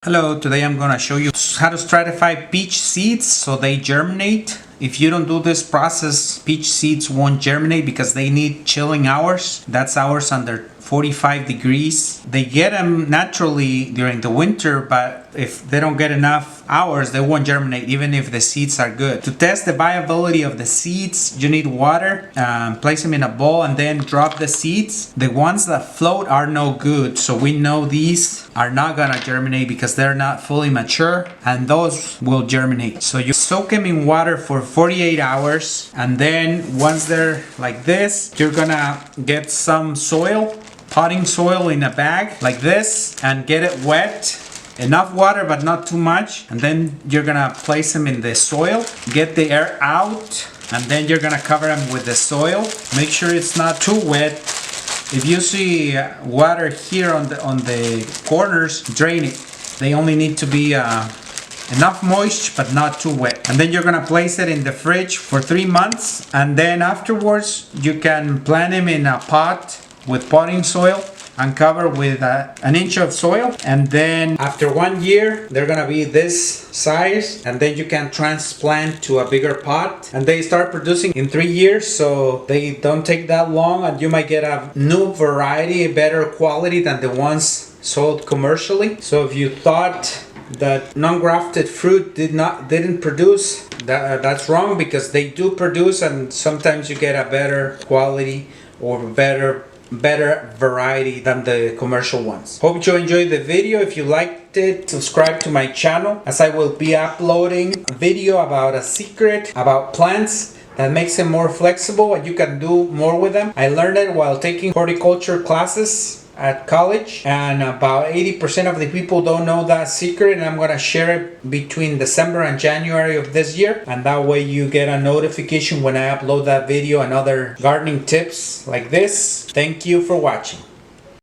Hello, today I'm going to show you how to stratify peach seeds so they germinate. If you don't do this process, peach seeds won't germinate because they need chilling hours. That's hours under 45 degrees. They get them naturally during the winter, but if they don't get enough hours, they won't germinate even if the seeds are good. To test the viability of the seeds, you need water. Place them in a bowl and then drop the seeds. The ones that float are no good, so we know these are not gonna germinate because they're not fully mature, and those will germinate. So you soak them in water for 48 hours, and then once they're like this, you're gonna get some soil, potting soil in a bag like this, and get it wet. Enough water but not too much, and then you're gonna place them in the soil, get the air out, and then you're gonna cover them with the soil. Make sure it's not too wet. If you see water here on the corners, drain it. They only need to be enough moist but not too wet. And then you're gonna place it in the fridge for 3 months, and then afterwards you can plant them in a pot with potting soil and cover with an inch of soil, and then after 1 year they're gonna be this size, and then you can transplant to a bigger pot, and they start producing in 3 years, so they don't take that long, and you might get a new variety, better quality than the ones sold commercially. So if you thought that non-grafted fruit didn't produce, that's wrong, because they do produce, and sometimes you get a better quality or better variety than the commercial ones. Hope you enjoyed the video. If you liked it, subscribe to my channel, as I will be uploading a video about a secret about plants that makes them more flexible and you can do more with them. I learned it while taking horticulture classes at college, and about 80% of the people don't know that secret, and I'm gonna share it between December and January of this year, and that way you get a notification when I upload that video and other gardening tips like this. Thank you for watching.